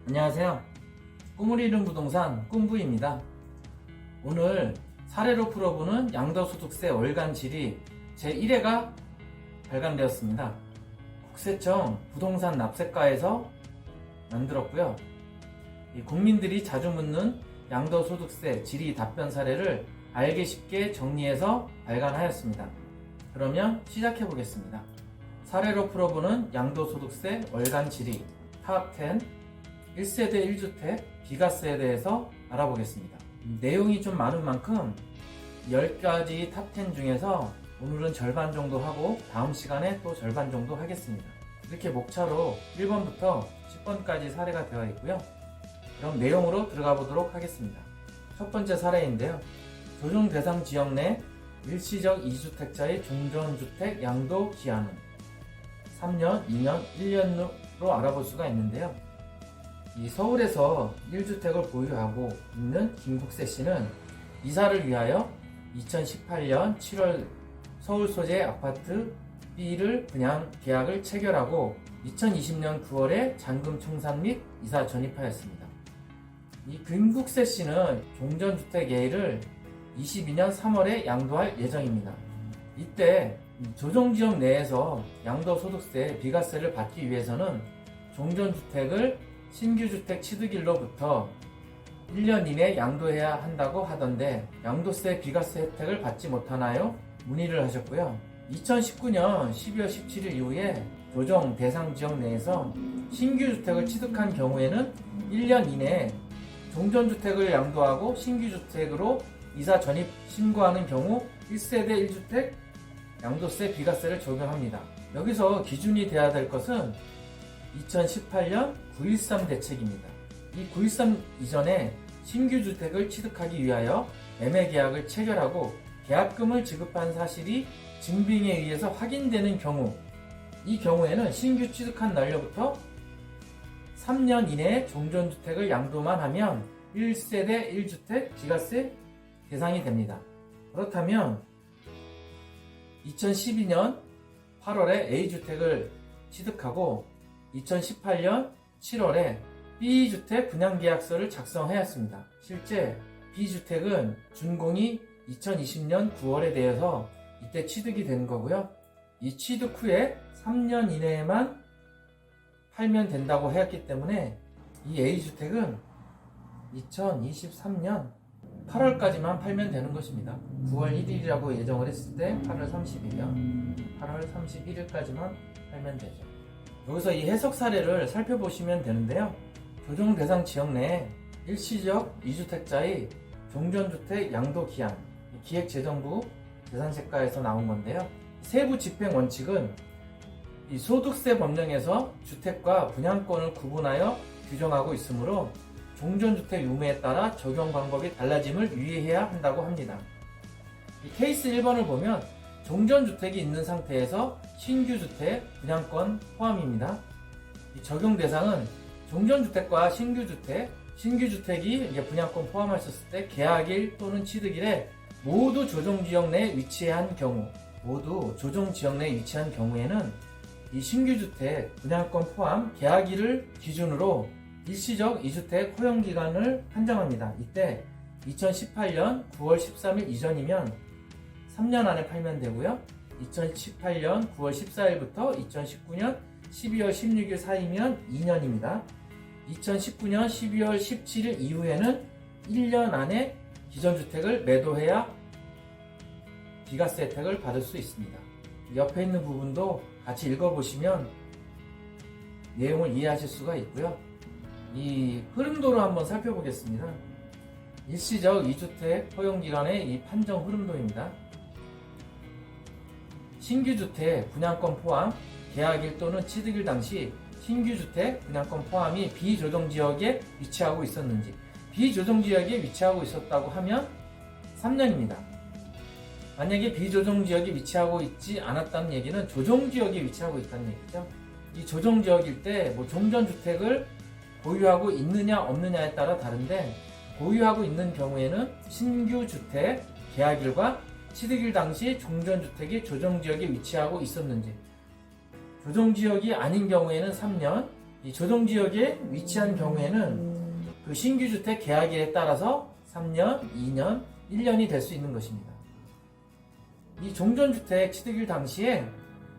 안녕하세요. 꿈을 이룬 부동산 꿈부입니다. 오늘 사례로 풀어보는 양도소득세 월간 질의 제1회가 발간되었습니다. 국세청 부동산 납세과에서 만들었고요. 국민들이 자주 묻는 양도소득세 질의 답변 사례를 알기 쉽게 정리해서 발간하였습니다. 그러면 시작해 보겠습니다. 사례로 풀어보는 양도소득세 월간 질의 탑10 1세대 1주택 비과세에 대해서 알아보겠습니다. 내용이 좀 많은 만큼 10가지 탑10 중에서 오늘은 절반 정도 하고 다음 시간에 또 절반 정도 하겠습니다. 이렇게 목차로 1번부터 10번까지 사례가 되어 있고요. 그럼 내용으로 들어가 보도록 하겠습니다. 첫 번째 사례인데요. 조정 대상 지역 내 일시적 2주택자의 종전주택 양도 기한은 3년, 2년, 1년으로 알아볼 수가 있는데요. 이 서울에서 1주택을 보유하고 있는 김국세 씨는 이사를 위하여 2018년 7월 서울 소재 아파트 B를 분양 계약을 체결하고 2020년 9월에 잔금 청산 및 이사 전입하였습니다. 이 김국세 씨는 종전주택 A를 22년 3월에 양도할 예정입니다. 이때 조정지역 내에서 양도소득세 비과세를 받기 위해서는 종전주택을 신규주택 취득일로부터 1년 이내 양도해야 한다고 하던데 양도세 비과세 혜택을 받지 못하나요? 문의를 하셨고요. 2019년 12월 17일 이후에 조정 대상 지역 내에서 신규주택을 취득한 경우에는 1년 이내에 종전주택을 양도하고 신규주택으로 이사 전입 신고하는 경우 1세대 1주택 양도세 비과세를 적용합니다. 여기서 기준이 돼야 될 것은 2018년 9.13 대책입니다. 이 9.13 이전에 신규주택을 취득하기 위하여 매매계약을 체결하고 계약금을 지급한 사실이 증빙에 의해서 확인되는 경우, 이 경우에는 신규 취득한 날로부터 3년 이내에 종전주택을 양도만 하면 1세대 1주택 비과세 대상이 됩니다. 그렇다면 2012년 8월에 A주택을 취득하고 2018년 7월에 B주택 분양계약서를 작성하였습니다. 실제 B주택은 준공이 2020년 9월에 되어서 이때 취득이 된 거고요. 이 취득 후에 3년 이내에만 팔면 된다고 하였기 때문에 이 A주택은 2023년 8월까지만 팔면 되는 것입니다. 9월 1일이라고 예정을 했을 때 8월 30일이요. 8월 31일까지만 팔면 되죠. 여기서 이 해석 사례를 살펴보시면 되는데요. 조정 대상 지역 내 일시적 2주택자의 종전주택 양도 기한, 기획재정부 재산세과에서 나온 건데요. 세부 집행 원칙은 이 소득세 법령에서 주택과 분양권을 구분하여 규정하고 있으므로 종전주택 유무에 따라 적용 방법이 달라짐을 유의해야 한다고 합니다. 이 케이스 1번을 보면 종전주택이 있는 상태에서 신규주택 분양권 포함입니다. 이 적용 대상은 종전주택과 신규주택이 이제 분양권 포함하셨을 때 계약일 또는 취득일에 모두 조정지역 내에 위치한 경우에는 이 신규주택 분양권 포함 계약일을 기준으로 일시적 2주택 허용기간을 한정합니다. 이때 2018년 9월 13일 이전이면 3년 안에 팔면 되고요. 2018년 9월 14일부터 2019년 12월 16일 사이면 2년입니다. 2019년 12월 17일 이후에는 1년 안에 기존주택을 매도해야 비과세 혜택을 받을 수 있습니다. 옆에 있는 부분도 같이 읽어보시면 내용을 이해하실 수가 있고요. 이 흐름도를 한번 살펴보겠습니다. 일시적 2주택 허용기간의 이 판정 흐름도입니다. 신규주택 분양권 포함 계약일 또는 취득일 당시 신규주택 분양권 포함이 비조정지역에 위치하고 있었는지, 비조정지역에 위치하고 있었다고 하면 3년입니다. 만약에 비조정지역에 위치하고 있지 않았다는 얘기는 조정지역에 위치하고 있다는 얘기죠. 이 조정지역일 때 종전주택을 보유하고 있느냐 없느냐에 따라 다른데, 보유하고 있는 경우에는 신규주택 계약일과 취득일 당시 종전주택이 조정지역에 위치하고 있었는지, 조정지역이 아닌 경우에는 3년, 이 조정지역에 위치한 경우에는 그 신규주택 계약일에 따라서 3년, 2년, 1년이 될 수 있는 것입니다. 이 종전주택 취득일 당시에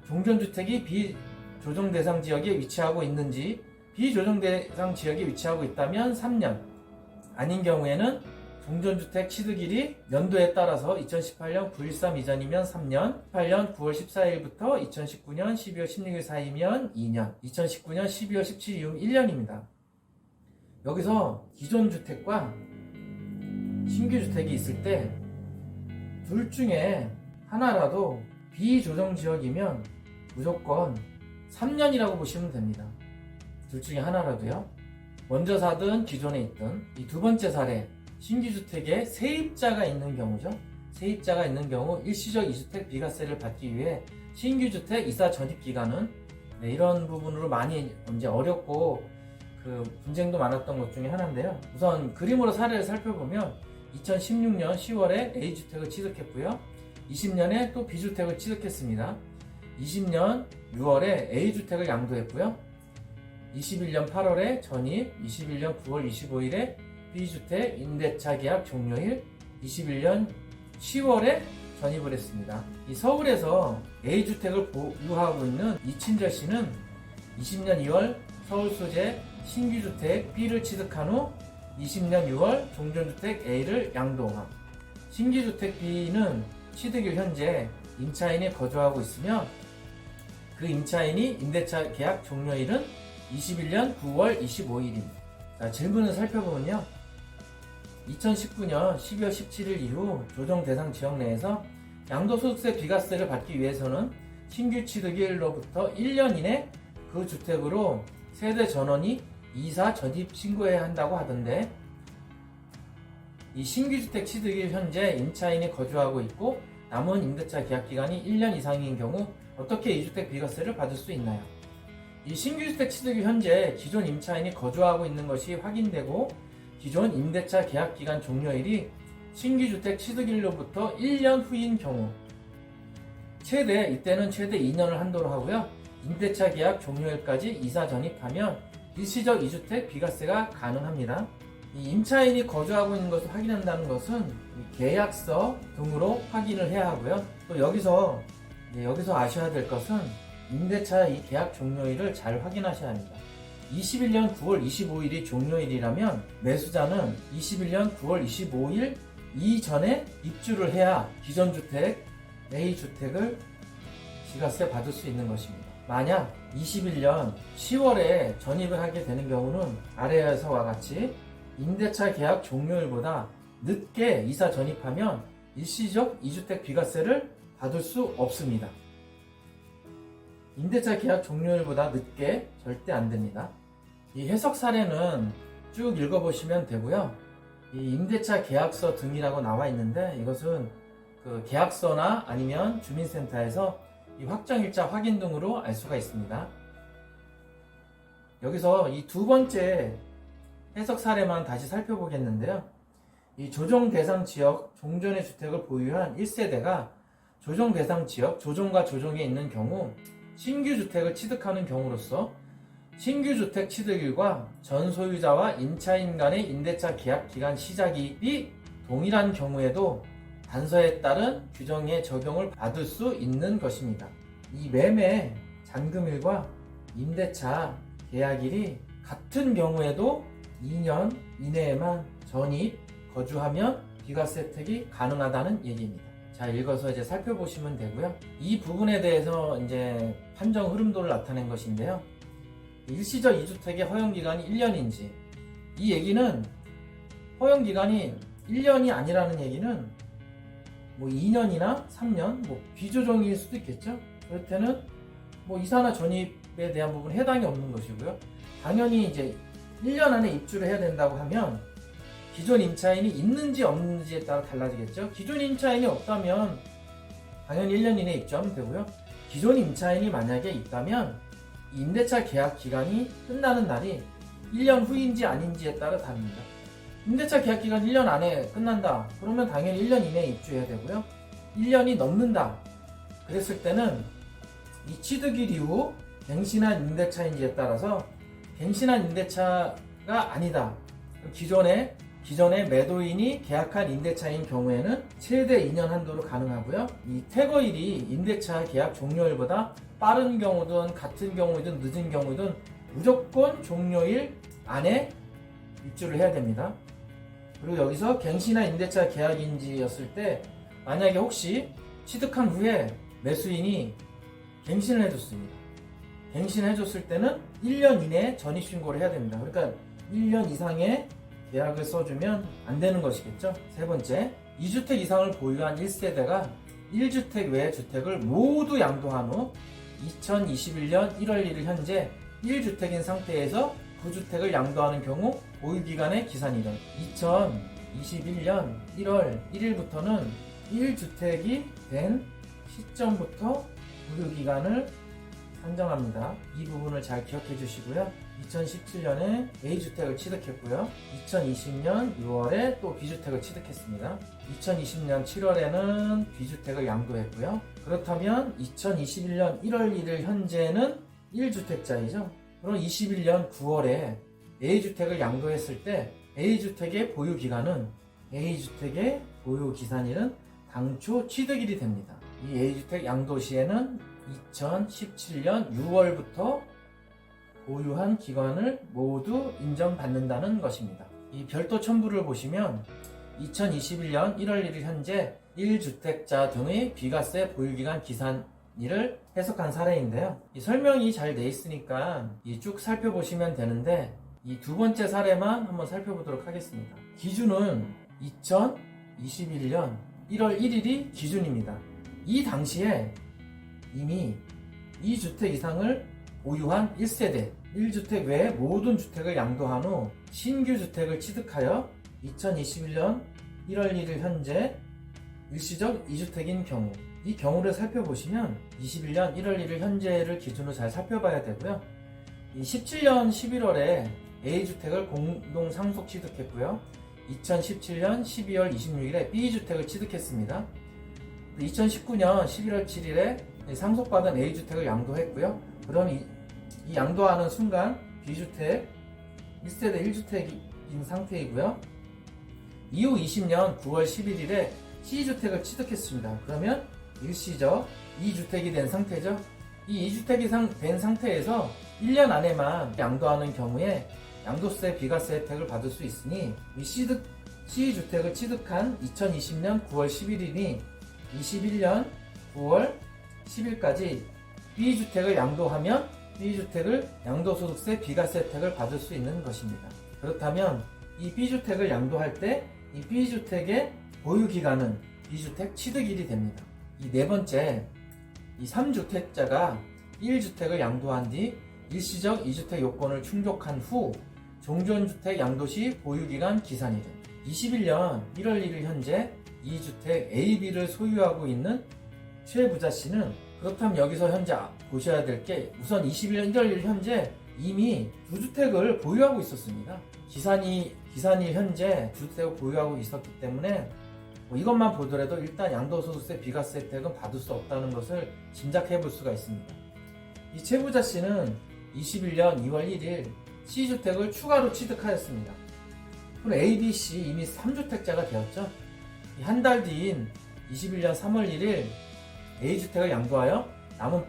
종전주택이 비조정대상 지역에 위치하고 있는지, 비조정대상 지역에 위치하고 있다면 3년, 아닌 경우에는 종전주택 취득일이 연도에 따라서 2018년 9.13 이전이면 3년, 2018년 9월 14일부터 2019년 12월 16일 사이면 2년, 2019년 12월 17일 이후 1년입니다. 여기서 기존 주택과 신규 주택이 있을 때 둘 중에 하나라도 비조정 지역이면 무조건 3년이라고 보시면 됩니다. 둘 중에 하나라도요. 먼저 사든 기존에 있든. 이 두 번째 사례, 신규주택에 세입자가 있는 경우죠. 세입자가 있는 경우 일시적 2주택 비과세를 받기 위해 신규주택 이사 전입기간은, 이런 부분으로 많이 이제 어렵고 그 분쟁도 많았던 것 중에 하나인데요. 우선 그림으로 사례를 살펴보면 2016년 10월에 A주택을 취득했고요. 20년에 또 B주택을 취득했습니다. 20년 6월에 A주택을 양도했고요. 21년 8월에 전입, 21년 9월 25일에 B주택 임대차 계약 종료일, 21년 10월에 전입을 했습니다. 이 서울에서 A주택을 보유하고 있는 이친절 씨는 20년 2월 서울 소재 신규주택 B를 취득한 후 20년 6월 종전주택 A를 양도함. 신규주택 B는 취득일 현재 임차인이 거주하고 있으며 그 임차인이 임대차 계약 종료일은 21년 9월 25일입니다. 자, 질문을 살펴보면요. 2019년 12월 17일 이후 조정 대상 지역 내에서 양도소득세 비과세를 받기 위해서는 신규 취득일로부터 1년 이내 그 주택으로 세대 전원이 이사 전입 신고해야 한다고 하던데, 이 신규주택 취득일 현재 임차인이 거주하고 있고 남은 임대차 계약 기간이 1년 이상인 경우 어떻게 2주택 비과세를 받을 수 있나요? 이 신규주택 취득일 현재 기존 임차인이 거주하고 있는 것이 확인되고 기존 임대차 계약 기간 종료일이 신규주택 취득일로부터 1년 후인 경우 이때는 최대 2년을 한도로 하고요. 임대차 계약 종료일까지 이사 전입하면 일시적 2주택 비과세가 가능합니다. 이 임차인이 거주하고 있는 것을 확인한다는 것은 계약서 등으로 확인을 해야 하고요. 또 여기서 아셔야 될 것은 임대차 이 계약 종료일을 잘 확인하셔야 합니다. 21년 9월 25일이 종료일이라면 매수자는 21년 9월 25일 이전에 입주를 해야 기존 주택 A주택을 비과세 받을 수 있는 것입니다. 만약 21년 10월에 전입을 하게 되는 경우는 아래에서와 같이 임대차 계약 종료일보다 늦게 이사 전입하면 일시적 2주택 비과세를 받을 수 없습니다. 임대차 계약 종료일보다 늦게 절대 안 됩니다. 이 해석 사례는 쭉 읽어보시면 되고요. 이 임대차 계약서 등이라고 나와 있는데 이것은 그 계약서나 아니면 주민센터에서 이 확정일자 확인 등으로 알 수가 있습니다. 여기서 이 두 번째 해석 사례만 다시 살펴보겠는데요. 이 조정 대상 지역 종전의 주택을 보유한 1세대가 조정 대상 지역, 조정과 조정에 있는 경우 신규 주택을 취득하는 경우로서 신규 주택 취득일과 전 소유자와 임차인 간의 임대차 계약 기간 시작일이 동일한 경우에도 단서에 따른 규정의 적용을 받을 수 있는 것입니다. 이 매매 잔금일과 임대차 계약일이 같은 경우에도 2년 이내에만 전입, 거주하면 비과세 혜택이 가능하다는 얘기입니다. 자, 읽어서 이제 살펴보시면 되고요. 이 부분에 대해서 이제 판정 흐름도를 나타낸 것인데요. 일시적 2주택의 허용기간이 1년인지, 이 얘기는 허용기간이 1년이 아니라는 얘기는 뭐 2년이나 3년, 뭐 비조정일 수도 있겠죠. 그럴 때는 뭐 이사나 전입에 대한 부분은 해당이 없는 것이고요. 당연히 이제 1년 안에 입주를 해야 된다고 하면 기존 임차인이 있는지 없는지에 따라 달라지겠죠. 기존 임차인이 없다면 당연히 1년 이내에 입주하면 되고요. 기존 임차인이 만약에 있다면 임대차 계약 기간이 끝나는 날이 1년 후인지 아닌지에 따라 다릅니다. 임대차 계약 기간 1년 안에 끝난다. 그러면 당연히 1년 이내에 입주해야 되고요. 1년이 넘는다. 그랬을 때는 이 취득일 이후 갱신한 임대차인지에 따라서 갱신한 임대차가 아니다. 기존의 매도인이 계약한 임대차인 경우에는 최대 2년 한도로 가능하고요. 이 퇴거일이 임대차 계약 종료일보다 빠른 경우든 같은 경우든 늦은 경우든 무조건 종료일 안에 입주를 해야 됩니다. 그리고 여기서 갱신한 임대차 계약인지였을 때 만약에 혹시 취득한 후에 매수인이 갱신을 해줬습니다. 갱신을 해줬을 때는 1년 이내에 전입신고를 해야 됩니다. 그러니까 1년 이상의 계약을 써주면 안 되는 것이겠죠. 세 번째, 2주택 이상을 보유한 1세대가 1주택 외의 주택을 모두 양도한 후 2021년 1월 1일 현재 1주택인 상태에서 9주택을 양도하는 경우 보유기간의 기산일은 2021년 1월 1일부터는 1주택이 된 시점부터 보유기간을 산정합니다. 이 부분을 잘 기억해 주시고요. 2017년에 A주택을 취득했고요. 2020년 6월에 또 B주택을 취득했습니다. 2020년 7월에는 B주택을 양도했고요. 그렇다면 2021년 1월 1일 현재는 1주택자이죠. 그럼 21년 9월에 A주택을 양도했을 때 A주택의 보유기간은 A주택의 보유기산일은 당초 취득일이 됩니다. 이 A주택 양도 시에는 2017년 6월부터 보유한 기간을 모두 인정받는다는 것입니다. 이 별도 첨부를 보시면 2021년 1월 1일 현재 1주택자 등의 비과세 보유기간 기산일을 해석한 사례인데요. 이 설명이 잘 돼 있으니까 쭉 살펴보시면 되는데 이 두 번째 사례만 한번 살펴보도록 하겠습니다. 기준은 2021년 1월 1일이 기준입니다. 이 당시에 이미 2주택 이상을 보유한 1세대, 1주택 외의 모든 주택을 양도한 후 신규 주택을 취득하여 2021년 1월 1일 현재 일시적 2주택인 경우, 이 경우를 살펴보시면 21년 1월 1일 현재를 기준으로 잘 살펴봐야 되고요. 17년 11월에 A주택을 공동 상속 취득했고요. 2017년 12월 26일에 B주택을 취득했습니다. 2019년 11월 7일에 상속받은 A주택을 양도했고요. 그럼 이 양도하는 순간 B주택 1세대 1주택인 상태이고요. 이후 20년 9월 11일에 C주택을 취득했습니다. 그러면 일시적 2주택이 된 상태죠. 이 2주택이 된 상태에서 1년 안에만 양도하는 경우에 양도세 비과세 혜택을 받을 수 있으니 이 C주택을 취득한 2020년 9월 11일이 21년 9월 10일까지 B주택을 양도하면 B주택을 양도소득세 비과세 혜택을 받을 수 있는 것입니다. 그렇다면 이 B주택을 양도할 때 이 B주택의 보유기간은 B주택 취득일이 됩니다. 이 네 번째, 이 3주택자가 1주택을 양도한 뒤 일시적 2주택 요건을 충족한 후 종전주택 양도 시 보유기간 기산일은 21년 1월 1일 현재 2주택 AB를 소유하고 있는 최부자 씨는, 그렇다면 여기서 현재 보셔야 될 게 우선 21년 1월 1일 현재 이미 2주택을 보유하고 있었습니다. 기산일 현재 2주택을 보유하고 있었기 때문에 이것만 보더라도 일단 양도소득세 비과세 혜택은 받을 수 없다는 것을 짐작해 볼 수가 있습니다. 이 최부자 씨는 21년 2월 1일 C주택을 추가로 취득하였습니다. 그럼 A, B, C 이미 3주택자가 되었죠. 한 달 뒤인 21년 3월 1일 A주택을 양도하여 남은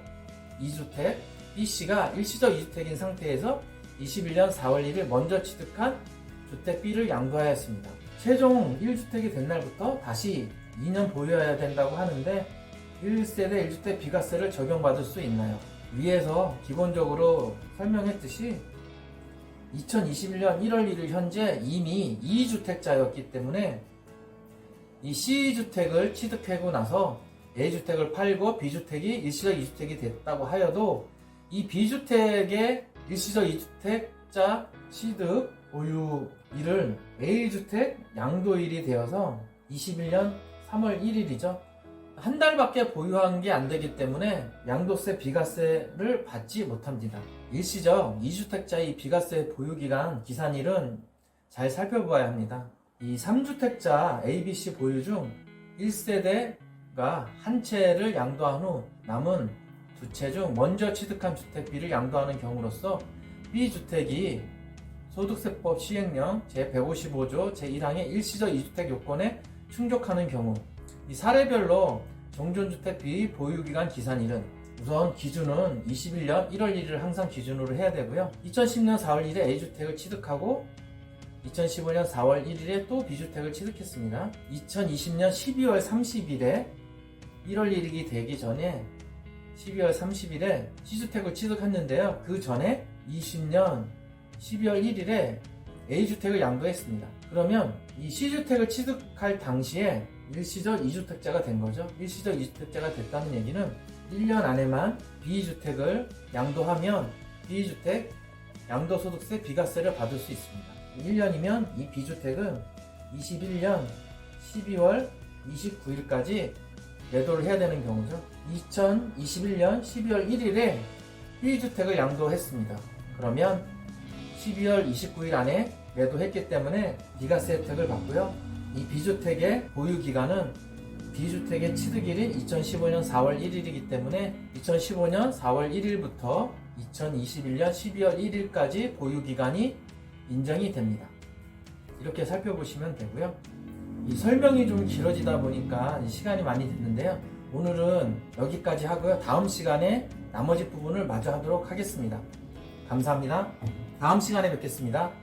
2주택 B씨가 일시적 2주택인 상태에서 21년 4월 1일 먼저 취득한 주택 B를 양도하였습니다. 최종 1주택이 된 날부터 다시 2년 보유해야 된다고 하는데 1세대 1주택 비과세를 적용받을 수 있나요? 위에서 기본적으로 설명했듯이 2021년 1월 1일 현재 이미 2주택자였기 때문에 이 C주택을 취득하고 나서 A주택을 팔고 B주택이 일시적 2주택이 됐다고 하여도 이 B주택의 일시적 2주택자 취득 보유일은 A주택 양도일이 되어서 21년 3월 1일이죠. 한 달밖에 보유한 게 안 되기 때문에 양도세 비과세를 받지 못합니다. 일시적 2주택자의 비과세 보유기간 기산일은 잘 살펴봐야 합니다. 이 3주택자 ABC 보유 중 1세대가 한 채를 양도한 후 남은 두 채 중 먼저 취득한 주택 B를 양도하는 경우로서 B주택이 소득세법 시행령 제155조 제1항의 일시적 2주택 요건에 충족하는 경우 이 사례별로 정존주택 B 보유기간 기산일은 우선 기준은 21년 1월 1일을 항상 기준으로 해야 되고요. 2010년 4월 1일에 A주택을 취득하고 2015년 4월 1일에 또 B주택을 취득했습니다. 2020년 12월 30일에 1월 1일이 되기 전에 12월 30일에 C주택을 취득했는데요. 그 전에 20년 12월 1일에 A주택을 양도했습니다. 그러면 이 C주택을 취득할 당시에 일시적 2주택자가 된 거죠. 일시적 2주택자가 됐다는 얘기는 1년 안에만 B주택을 양도하면 B주택 양도소득세 비과세를 받을 수 있습니다. 1년이면 이 B주택은 21년 12월 29일까지 매도를 해야 되는 경우죠. 2021년 12월 1일에 B주택을 양도했습니다. 그러면 12월 29일 안에 매도했기 때문에 비과세 혜택을 받고요. 이 B주택의 보유기간은 B주택의 취득일인 2015년 4월 1일이기 때문에 2015년 4월 1일부터 2021년 12월 1일까지 보유기간이 인정이 됩니다. 이렇게 살펴보시면 되고요. 이 설명이 좀 길어지다 보니까 시간이 많이 됐는데요. 오늘은 여기까지 하고요. 다음 시간에 나머지 부분을 마저 하도록 하겠습니다. 감사합니다. 다음 시간에 뵙겠습니다.